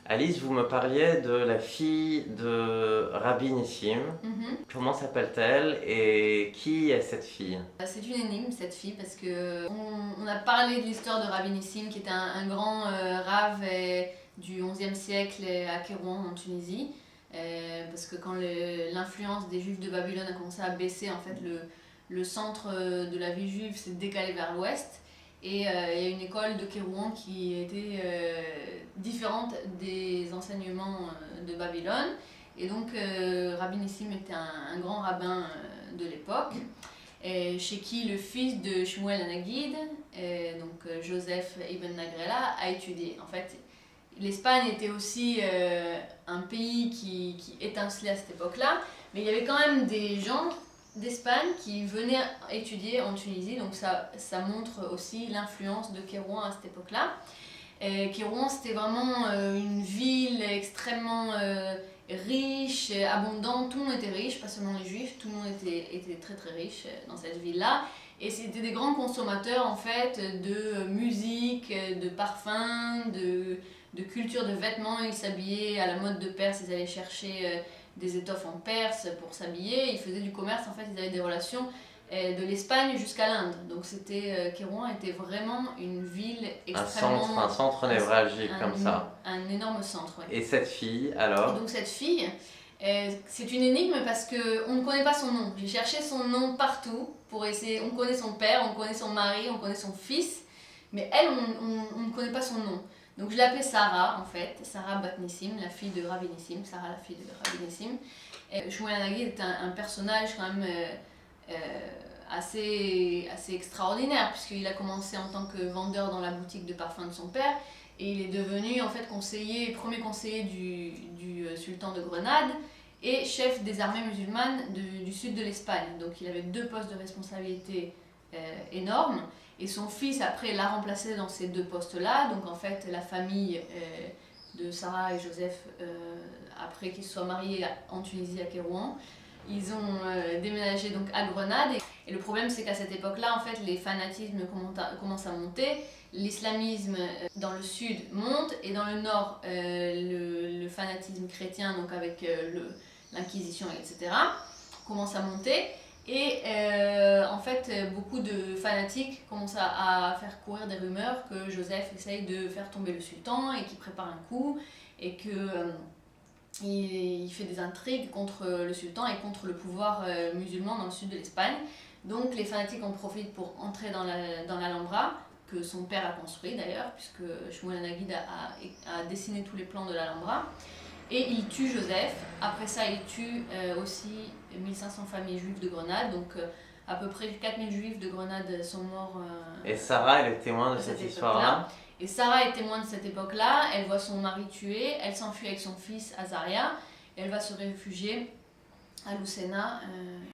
Alice, vous me parliez de la fille de Rabbi Nissim. Comment s'appelle-t-elle et qui est cette fille? C'est une énigme cette fille parce que on a parlé de l'histoire de Rabbi Nissim qui était un grand rave du XIe siècle à Kérouan en Tunisie. Parce que quand l'influence des Juifs de Babylone a commencé à baisser, en fait le centre de la vie juive s'est décalé vers l'ouest. Et il y a une école de Kérouan qui était différente des enseignements de Babylone. Et donc Rabbi Nissim était un grand rabbin de l'époque, chez qui le fils de Shmuel Anagid, donc Joseph Ibn Nagrela, a étudié. En fait, l'Espagne était aussi un pays qui étincelait à cette époque-là, mais il y avait quand même des gens d'Espagne qui venaient étudier en Tunisie, donc ça montre aussi l'influence de Kérouan à cette époque-là. Kérouan, c'était vraiment une ville extrêmement riche, abondante, tout le monde était riche, pas seulement les juifs, tout le monde était très très riche dans cette ville-là. Et c'était des grands consommateurs en fait de musique, de parfums, de culture de vêtements. Ils s'habillaient à la mode de Perse, ils allaient chercher des étoffes en Perse pour s'habiller. Ils faisaient du commerce, en fait ils avaient des relations de l'Espagne jusqu'à l'Inde. Donc Kérouan était vraiment une ville extrêmement... Un centre névralgique comme ça. Un énorme centre, ouais. Et cette fille, alors? Et donc cette fille, c'est une énigme parce qu'on ne connaît pas son nom. J'ai cherché son nom partout pour essayer. On connaît son père, on connaît son mari, on connaît son fils, mais elle, on ne connaît pas son nom. Donc je l'ai appelée Sarah en fait, Sarah Bat Nissim, la fille de Rabbi Nissim, Sarah la fille de Rabbi Nissim. Shmuel Anagid est un personnage quand même assez extraordinaire puisqu'il a commencé en tant que vendeur dans la boutique de parfums de son père et il est devenu en fait premier conseiller du sultan de Grenade et chef des armées musulmanes du sud de l'Espagne. Donc il avait deux postes de responsabilité énormes. Et son fils, après, l'a remplacé dans ces deux postes-là. Donc, en fait, la famille de Sarah et Joseph, après qu'ils se soient mariés en Tunisie, à Kérouan, ils ont déménagé donc à Grenade. Et le problème, c'est qu'à cette époque-là, en fait, les fanatismes commencent à monter. L'islamisme dans le sud monte et dans le nord, le fanatisme chrétien, donc avec l'Inquisition, etc., commence à monter. Et en fait, beaucoup de fanatiques commencent à faire courir des rumeurs que Joseph essaye de faire tomber le sultan et qu'il prépare un coup et qu'il fait des intrigues contre le sultan et contre le pouvoir musulman dans le sud de l'Espagne. Donc les fanatiques en profitent pour entrer dans l'Alhambra, que son père a construit d'ailleurs, puisque Shmuel Anagid a dessiné tous les plans de l'Alhambra. Et il tue Joseph. Après ça, il tue aussi 1500 familles juives de Grenade. Donc à peu près 4000 juifs de Grenade sont morts. Et Sarah, elle est témoin de cette histoire-là. Et Sarah est témoin de cette époque-là. Elle voit son mari tué. Elle s'enfuit avec son fils Azaria. Elle va se réfugier à Lucena.